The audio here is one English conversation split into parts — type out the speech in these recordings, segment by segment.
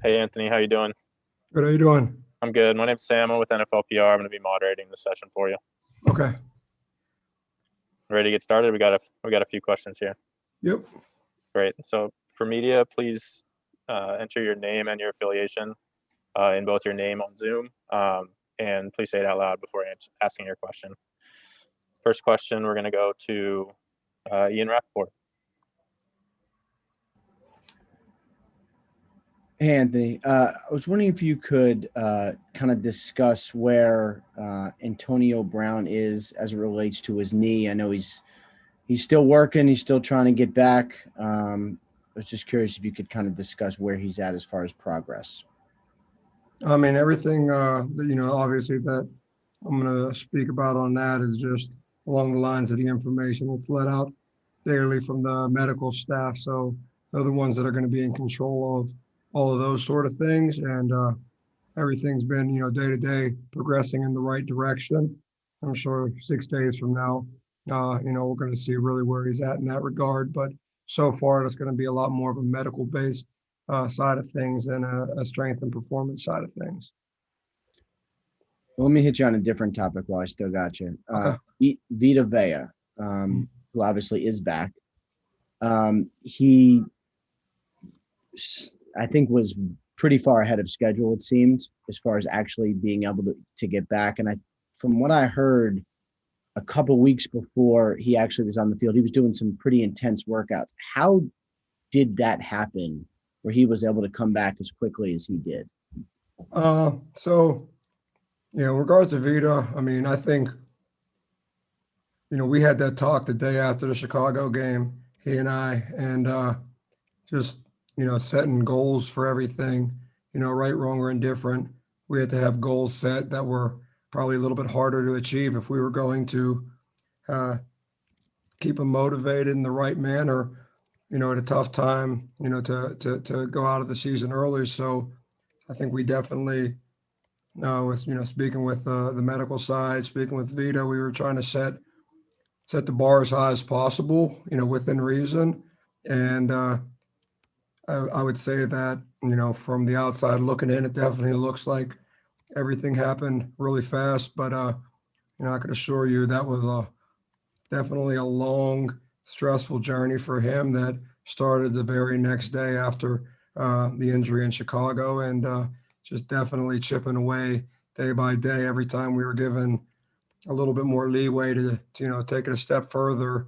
Hey Anthony, how you doing? Good. How you doing? I'm good. My name's Sam. I'm with NFL PR. I'm going to be moderating the session for you. Okay. Ready to get started? We got a few questions here. Yep. Great. So for media, please enter your name and your affiliation in both your name on Zoom, and please say it out loud before asking your question. First question, we're going to go to Ian Rappaport. Hey, Anthony. I was wondering if you could kind of discuss where Antonio Brown is as it relates to his knee. I know he's still working. He's still trying to get back. I was just curious if you could kind of discuss where he's at as far as progress. I mean, everything obviously that I'm going to speak about on that is just along the lines of the information that's let out daily from the medical staff. So they're the ones that are going to be in control of all of those sort of things. And everything's been, day to day progressing in the right direction. I'm sure 6 days from now, we're going to see really where he's at in that regard. But so far, it's going to be a lot more of a medical based side of things than a strength and performance side of things. Well, let me hit you on a different topic while I still got you. Okay. Vita Vea, who obviously is back. He, I think, was pretty far ahead of schedule, it seemed, as far as actually being able to get back. And from what I heard, a couple weeks before he actually was on the field, he was doing some pretty intense workouts. How did that happen where he was able to come back as quickly as he did? So, in regards to Vita, I mean, I think, we had that talk the day after the Chicago game, he and I, and just, setting goals for everything, right, wrong, or indifferent. We had to have goals set that were probably a little bit harder to achieve if we were going to uh, keep him motivated in the right manner, at a tough time, to go out of the season early. So I think we definitely, with, speaking with the medical side, speaking with Vita, we were trying to set the bar as high as possible, within reason. And I would say that, from the outside looking in, it definitely looks like everything happened really fast. But, I could assure you that was definitely a long, stressful journey for him that started the very next day after the injury in Chicago, and just definitely chipping away day by day. Every time we were given a little bit more leeway to take it a step further,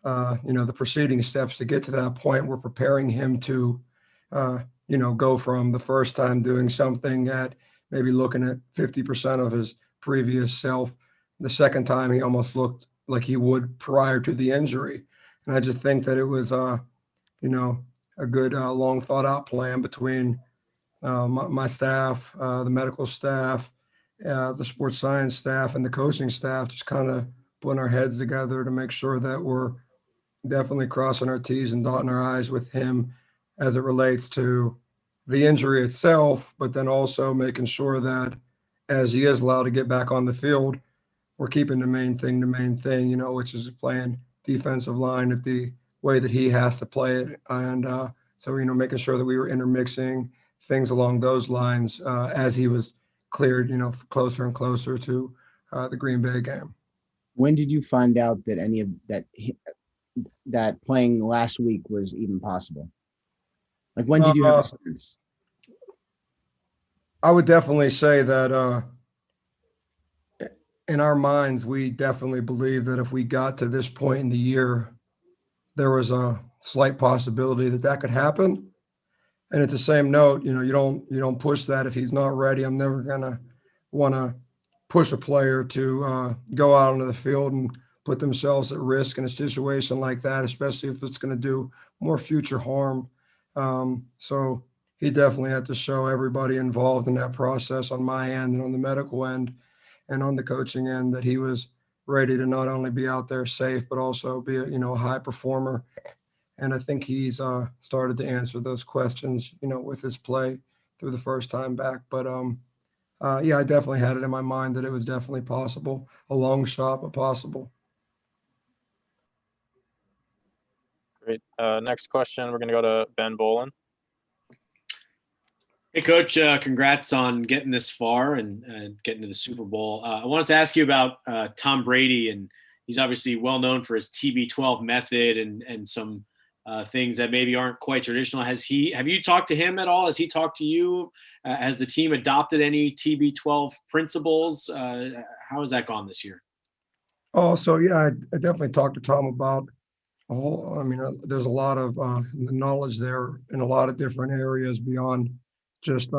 the preceding steps to get to that point, we're preparing him to, go from the first time doing something at maybe looking at 50% of his previous self. The second time, he almost looked like he would prior to the injury. And I just think that it was, a good, long thought out plan between my staff, the medical staff, the sports science staff, and the coaching staff, just kind of putting our heads together to make sure that we're definitely crossing our T's and dotting our I's with him as it relates to the injury itself, but then also making sure that as he is allowed to get back on the field, we're keeping the main thing, which is playing defensive line at the way that he has to play it. And so, making sure that we were intermixing things along those lines as he was cleared, closer and closer to the Green Bay game. When did you find out that any of that playing last week was even possible? Like, when did you have a Uh, sense? I would definitely say that in our minds, we definitely believe that if we got to this point in the year, there was a slight possibility that that could happen. And at the same note, you don't push that if he's not ready. I'm never gonna want to push a player to go out onto the field and put themselves at risk in a situation like that, especially if it's going to do more future harm. So he definitely had to show everybody involved in that process on my end and on the medical end and on the coaching end that he was ready to not only be out there safe but also be a high performer. And I think he's started to answer those questions, with his play through the first time back. But yeah, I definitely had it in my mind that it was definitely possible, a long shot, but possible. Great. Next question, we're going to go to Ben Bolin. Hey, Coach, congrats on getting this far and getting to the Super Bowl. I wanted to ask you about Tom Brady, and he's obviously well known for his TB12 method and some things that maybe aren't quite traditional. Have you talked to him at all? Has he talked to you? Has the team adopted any TB12 principles? How has that gone this year? Oh, so yeah, I definitely talked to Tom about I mean, there's a lot of knowledge there in a lot of different areas beyond just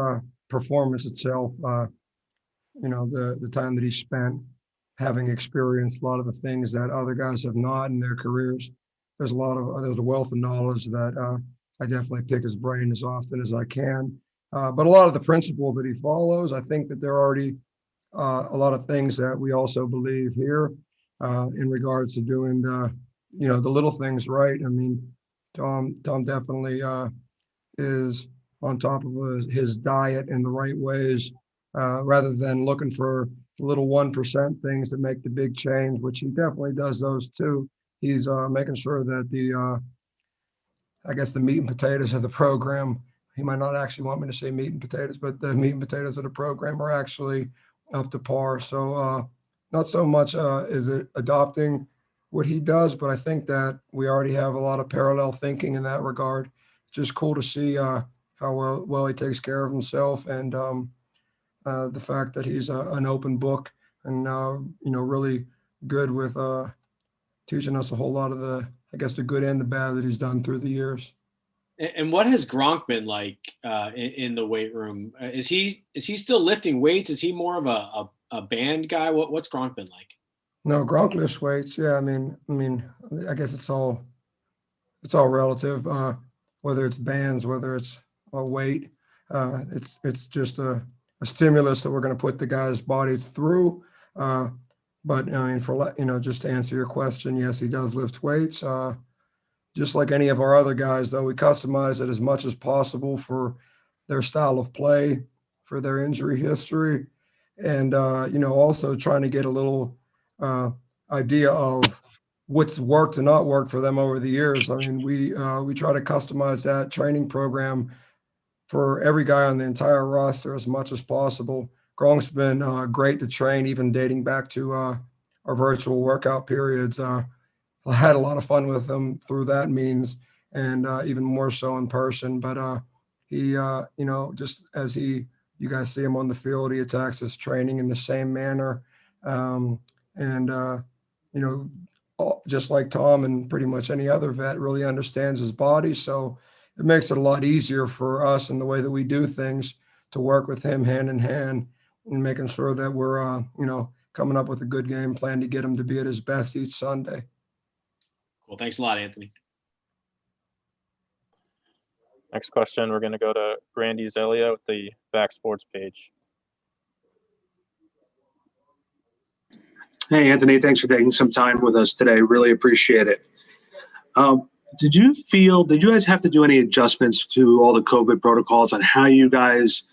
performance itself. The time that he spent having experienced a lot of the things that other guys have not in their careers. There's a wealth of knowledge that I definitely pick his brain as often as I can. But a lot of the principles that he follows, I think that there are already a lot of things that we also believe here in regards to doing the little things right. I mean, Tom definitely is on top of his diet in the right ways, rather than looking for little 1% things that make the big change, which he definitely does those too. He's making sure that I guess the meat and potatoes of the program, he might not actually want me to say meat and potatoes, but the meat and potatoes of the program are actually up to par. So not so much is it adopting what he does, but I think that we already have a lot of parallel thinking in that regard. Just cool to see how well he takes care of himself, and the fact that he's an open book and really good with teaching us a whole lot of the good and the bad that he's done through the years. And what has Gronk been like in the weight room? Is he still lifting weights? Is he more of a band guy? What's Gronk been like? No, Gronk lifts weights. Yeah, I mean, I guess it's all relative. Whether it's bands, whether it's a weight, it's just a stimulus that we're going to put the guy's body through. But I mean, just to answer your question, yes, he does lift weights. Just like any of our other guys, though, we customize it as much as possible for their style of play, for their injury history, and also trying to get a little idea of what's worked and not worked for them over the years. I mean, we try to customize that training program for every guy on the entire roster as much as possible. Gronk's been great to train, even dating back to our virtual workout periods. I had a lot of fun with him through that means, and even more so in person. But he, just as you guys see him on the field, he attacks his training in the same manner. Just like Tom and pretty much any other vet, really understands his body. So it makes it a lot easier for us in the way that we do things to work with him hand in hand and making sure that we're, coming up with a good game plan to get him to be at his best each Sunday. Cool. Thanks a lot, Anthony. Next question, we're going to go to Randy Zelia with the Back Sports page. Hey, Anthony, thanks for taking some time with us today. Really appreciate it. Did you guys have to do any adjustments to all the COVID protocols on how you guys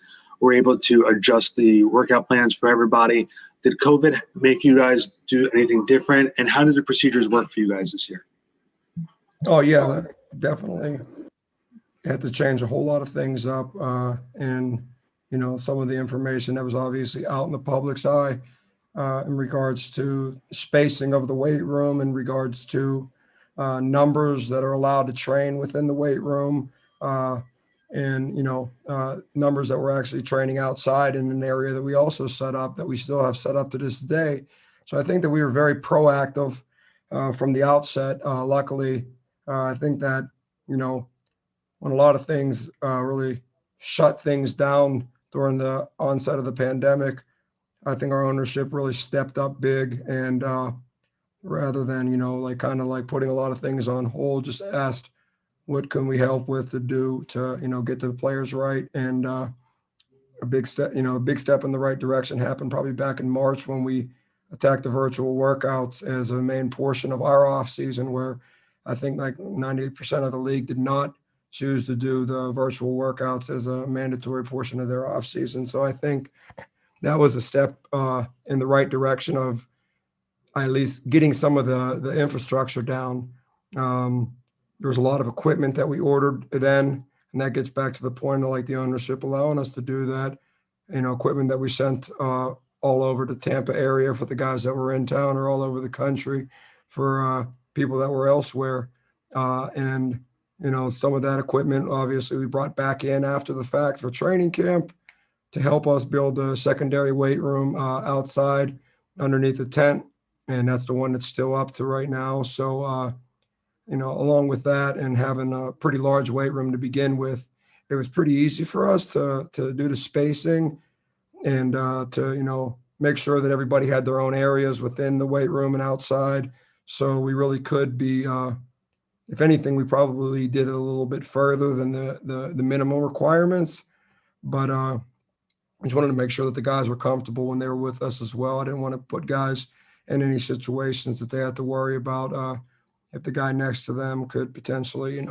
were able to adjust the workout plans for everybody? Did COVID make you guys do anything different? And how did the procedures work for you guys this year? Oh, yeah, definitely had to change a whole lot of things up. And some of the information that was obviously out in the public's eye in regards to spacing of the weight room, in regards to numbers that are allowed to train within the weight room, and numbers that we're actually training outside in an area that we also set up, that we still have set up to this day. So I think that we were very proactive from the outset. Luckily, I think that when a lot of things really shut things down during the onset of the pandemic, I think our ownership really stepped up big, and rather than kind of putting a lot of things on hold, just asked what can we help with to do to get the players right. And a big step in the right direction happened probably back in March when we attacked the virtual workouts as a main portion of our off season, where I think 98% of the league did not choose to do the virtual workouts as a mandatory portion of their off season. So I think that was a step in the right direction of at least getting some of the infrastructure down. There was a lot of equipment that we ordered then And that gets back to the point of like the ownership allowing us to do that, equipment that we sent all over the Tampa area for the guys that were in town or all over the country for people that were elsewhere. And some of that equipment, obviously, we brought back in after the fact for training camp to help us build a secondary weight room outside underneath the tent. And that's the one that's still up to right now. So, along with that and having a pretty large weight room to begin with, it was pretty easy for us to do the spacing and to, make sure that everybody had their own areas within the weight room and outside. So we really could be, if anything, we probably did it a little bit further than the minimum requirements. But I just wanted to make sure that the guys were comfortable when they were with us as well. I didn't want to put guys in any situations that they had to worry about if the guy next to them could potentially,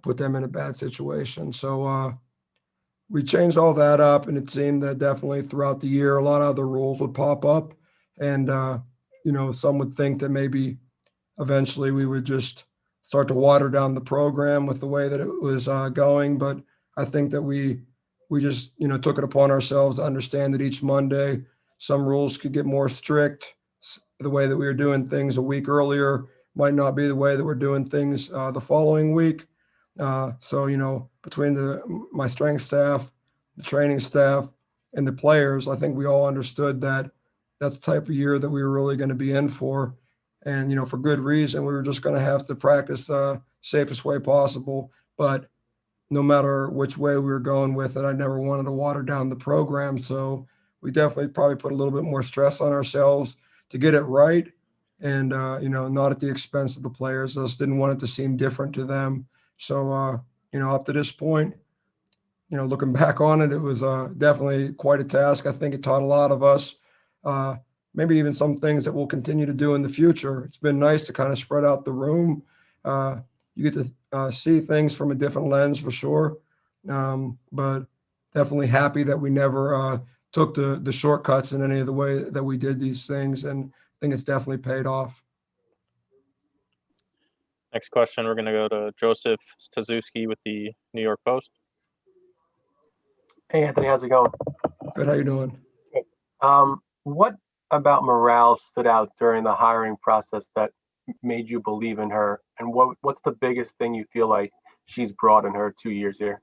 put them in a bad situation. So we changed all that up, and it seemed that definitely throughout the year, a lot of other rules would pop up. And, some would think that maybe eventually we would just start to water down the program with the way that it was going. But I think that we just, took it upon ourselves to understand that each Monday, some rules could get more strict. The way that we were doing things a week earlier might not be the way that we're doing things the following week. So, between my strength staff, the training staff, and the players, I think we all understood that that's the type of year that we were really going to be in for. And, for good reason, we were just going to have to practice the safest way possible. But no matter which way we were going with it, I never wanted to water down the program. So we definitely probably put a little bit more stress on ourselves to get it right. And, not at the expense of the players. I just didn't want it to seem different to them. So, up to this point, looking back on it, it was definitely quite a task. I think it taught a lot of us, maybe even some things that we'll continue to do in the future. It's been nice to kind of spread out the room. You get to see things from a different lens for sure. But definitely happy that we never took the shortcuts in any of the way that we did these things. And I think it's definitely paid off. Next question, we're going to go to Joseph Stazuski with the New York Post. Hey, Anthony, how's it going? Good. How you doing? What about morale stood out during the hiring process that made you believe in her? And what's the biggest thing you feel like she's brought in her 2 years here?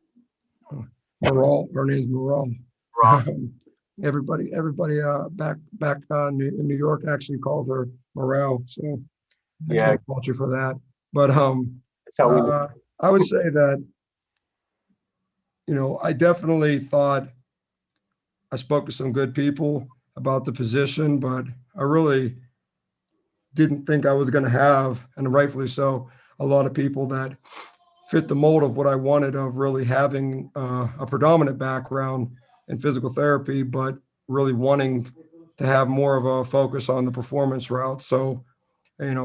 Morale. Her name's Morale. Everybody back in New York actually calls her Morale. So I can't fault you for that. But That's how we I would say that, I definitely thought I spoke to some good people about the position, but I really didn't think I was going to have, and rightfully so, a lot of people that fit the mold of what I wanted of really having a predominant background in physical therapy, but really wanting to have more of a focus on the performance route. So,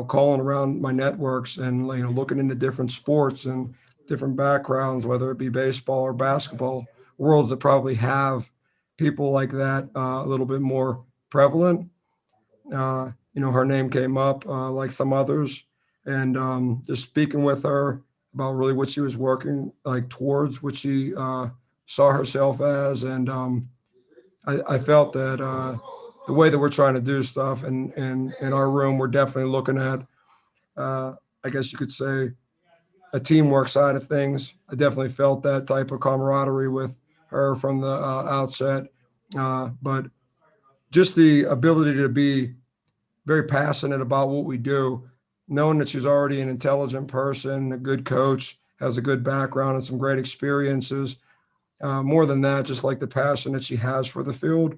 calling around my networks and, looking into different sports and different backgrounds, whether it be baseball or basketball, worlds that probably have people like that a little bit more prevalent. Her name came up like some others, and just speaking with her about really what she was working like towards, what she saw herself as. And I felt that the way that we're trying to do stuff and in our room, we're definitely looking at, I guess you could say, a teamwork side of things. I definitely felt that type of camaraderie with her from the outset. But just the ability to be very passionate about what we do, knowing that she's already an intelligent person, a good coach, has a good background and some great experiences. More than that, just like the passion that she has for the field,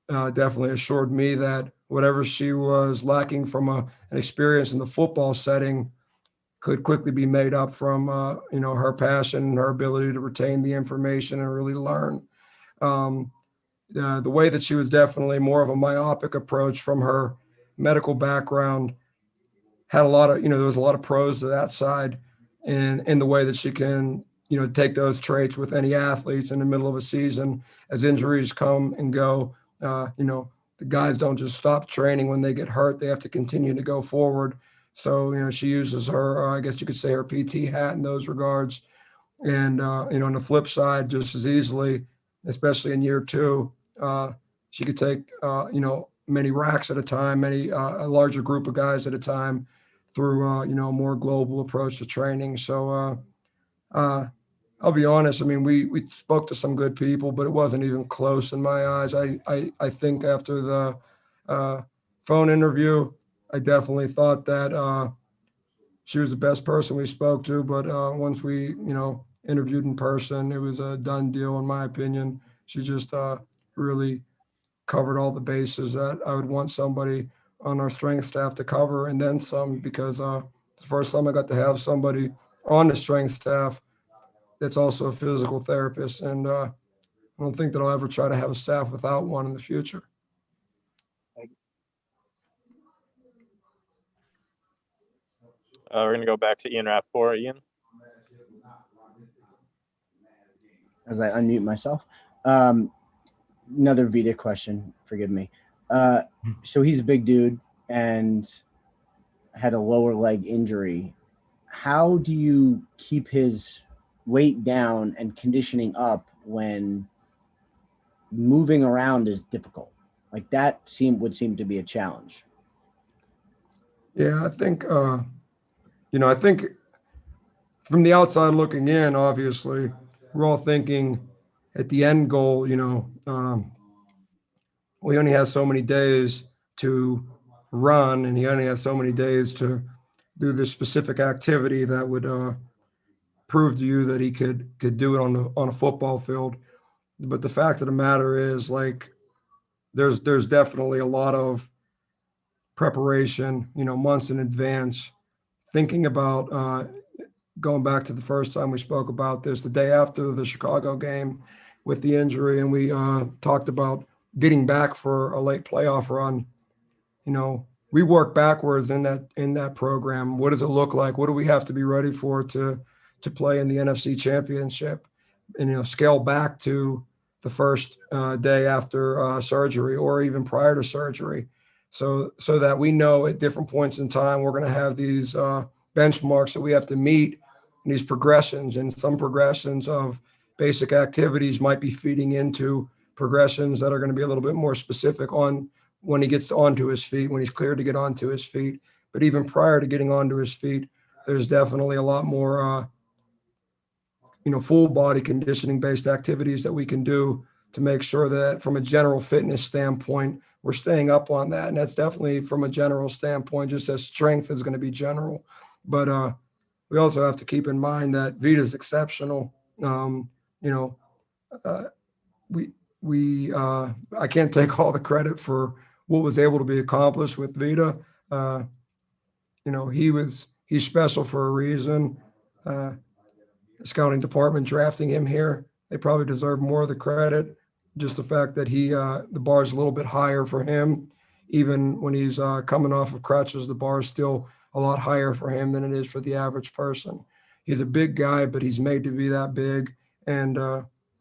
definitely assured me that whatever she was lacking from an experience in the football setting could quickly be made up from, her passion and her ability to retain the information and really learn. The way that she was definitely more of a myopic approach from her medical background had a lot of, there was a lot of pros to that side, and in the way that she can, take those traits with any athletes in the middle of a season as injuries come and go. The guys don't just stop training when they get hurt. They have to continue to go forward. So, she uses her, I guess you could say her PT hat in those regards. And, on the flip side, just as easily, especially in year 2, she could take, many racks at a time, a larger group of guys at a time through, a more global approach to training. So, I'll be honest. I mean, we spoke to some good people, but it wasn't even close in my eyes. I think after the phone interview, I definitely thought that she was the best person we spoke to. But once we, interviewed in person, it was a done deal, in my opinion. She just really covered all the bases that I would want somebody on our strength staff to cover, and then some, because the first time I got to have somebody on the strength staff that's also a physical therapist. And I don't think that I'll ever try to have a staff without one in the future. We're going to go back to Ian Rappaport. Ian? As I unmute myself. Another Vita question, forgive me. So he's a big dude and had a lower leg injury. How do you keep his weight down and conditioning up when moving around is difficult? Like that would seem to be a challenge. Yeah, I think, I think from the outside looking in, obviously, we're all thinking at the end goal, we only have so many days to run, and he only has so many days to do this specific activity that would prove to you that he could do it on a football field. But the fact of the matter is, like, there's definitely a lot of preparation, months in advance, thinking about going back to the first time we spoke about this, the day after the Chicago game with the injury, and we talked about getting back for a late playoff run. We work backwards in that program. What does it look like? What do we have to be ready for to play in the NFC Championship? And scale back to the first day after surgery, or even prior to surgery, so that we know at different points in time we're going to have these benchmarks that we have to meet, and these progressions. And some progressions of basic activities might be feeding into progressions that are going to be a little bit more specific on when he gets onto his feet, when he's cleared to get onto his feet. But even prior to getting onto his feet, there's definitely a lot more, full body conditioning based activities that we can do to make sure that from a general fitness standpoint, we're staying up on that. And that's definitely from a general standpoint, just as strength is going to be general. But we also have to keep in mind that Vita's exceptional. I can't take all the credit for what was able to be accomplished with Vita. He's special for a reason. The scouting department drafting him here, they probably deserve more of the credit. Just the fact that the bar is a little bit higher for him. Even when he's coming off of crutches, the bar is still a lot higher for him than it is for the average person. He's a big guy, but he's made to be that big. And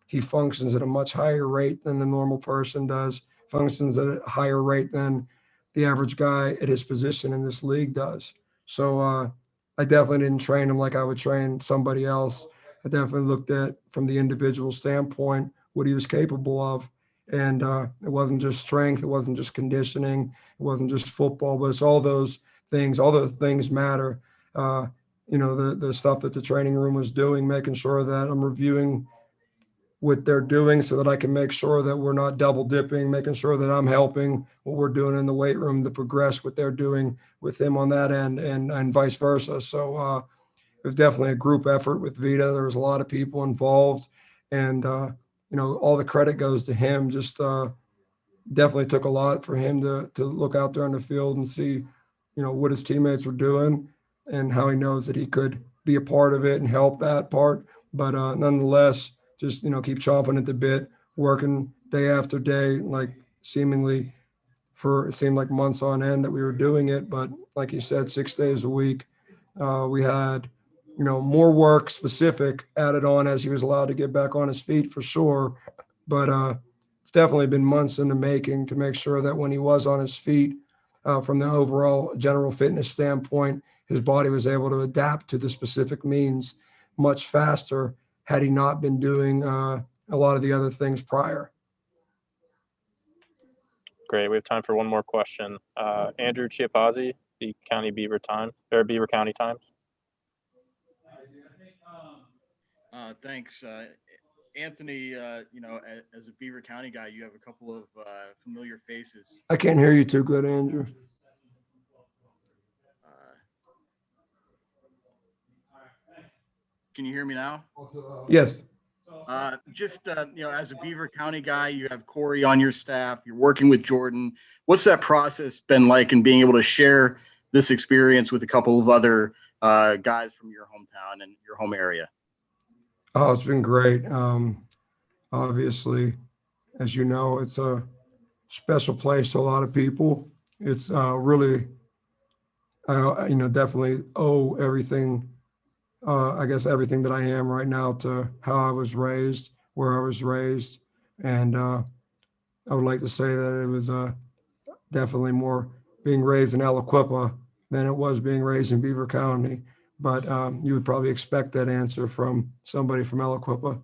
he functions at a much higher rate than the normal person does, functions at a higher rate than the average guy at his position in this league does. So I definitely didn't train him like I would train somebody else. I definitely looked at, from the individual standpoint, what he was capable of. And it wasn't just strength, it wasn't just conditioning, it wasn't just football, but it's all those things. All those things matter. The stuff that the training room was doing, making sure that I'm reviewing what they're doing so that I can make sure that we're not double dipping, making sure that I'm helping what we're doing in the weight room to progress what they're doing with him on that end, and vice versa. So it was definitely a group effort with Vita. There was a lot of people involved, and all the credit goes to him. Just definitely took a lot for him to look out there on the field and see, what his teammates were doing and how he knows that he could be a part of it and help that part. But nonetheless, just, keep chomping at the bit, working day after day, like seemingly for, it seemed like months on end that we were doing it. But like you said, 6 days a week, we had, more work specific added on as he was allowed to get back on his feet, for sure. But it's definitely been months in the making to make sure that when he was on his feet, from the overall general fitness standpoint, his body was able to adapt to the specific means much faster had he not been doing a lot of the other things prior. Great. We have time for one more question. Andrew Chiapazzi, the Beaver County Times. Thanks. Anthony, as a Beaver County guy, you have a couple of familiar faces. I can't hear you too good, Andrew. Can you hear me now? Yes. As a Beaver County guy, you have Corey on your staff, you're working with Jordan. What's that process been like in being able to share this experience with a couple of other guys from your hometown and your home area? Oh, it's been great. Obviously, as you know, it's a special place to a lot of people. It's really, definitely owe everything, I guess everything that I am right now to how I was raised, where I was raised. And I would like to say that it was definitely more being raised in Aliquippa than it was being raised in Beaver County. But you would probably expect that answer from somebody from Aliquippa.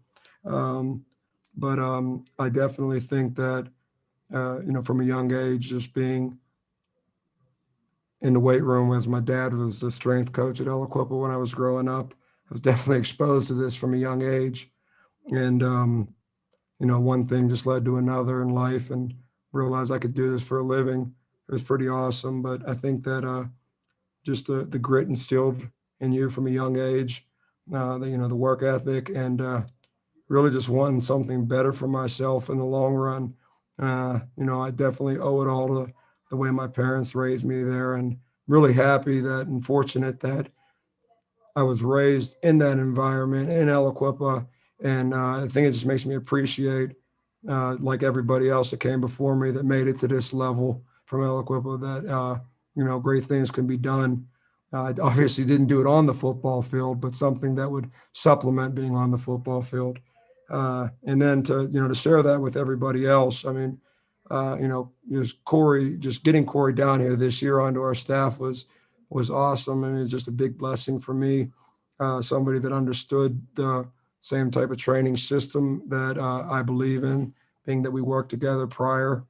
But I definitely think that, from a young age, just being in the weight room, as my dad was the strength coach at Aliquippa when I was growing up, I was definitely exposed to this from a young age. And, one thing just led to another in life, and realized I could do this for a living. It was pretty awesome. But I think that just the grit instilled in you from a young age, the work ethic, and really just wanting something better for myself in the long run. I definitely owe it all to the way my parents raised me there, and really happy that and fortunate that I was raised in that environment in Aliquippa. And I think it just makes me appreciate, like everybody else that came before me that made it to this level from Aliquippa, that, great things can be done. I obviously didn't do it on the football field, but something that would supplement being on the football field. And then to share that with everybody else. I mean, just getting Corey down here this year onto our staff was awesome. I mean, it's just a big blessing for me. Somebody that understood the same type of training system that I believe in, being that we worked together prior.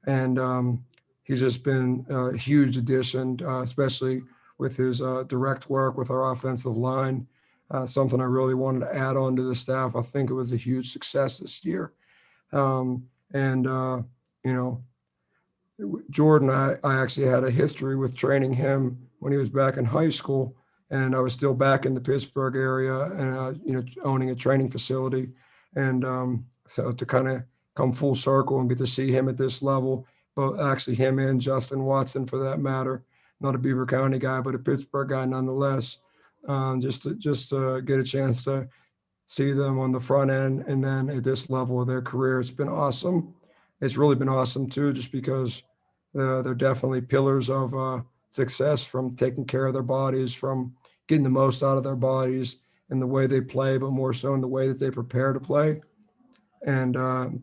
And he's just been a huge addition, especially with his direct work with our offensive line. Something I really wanted to add on to the staff. I think it was a huge success this year. Jordan, I actually had a history with training him when he was back in high school, and I was still back in the Pittsburgh area and, owning a training facility. And so to kind of come full circle and get to see him at this level, but actually him and Justin Watson, for that matter, not a Beaver County guy, but a Pittsburgh guy nonetheless, just to get a chance to see them on the front end and then at this level of their career. It's been awesome. It's really been awesome too, just because they're definitely pillars of success, from taking care of their bodies, from getting the most out of their bodies in the way they play, but more so in the way that they prepare to play. And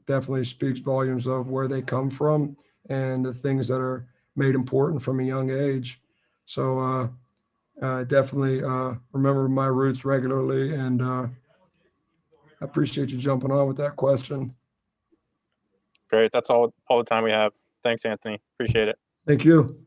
definitely speaks volumes of where they come from and the things that are made important from a young age. So definitely remember my roots regularly, and I appreciate you jumping on with that question. Great. That's all the time we have. Thanks, Anthony. Appreciate it. Thank you.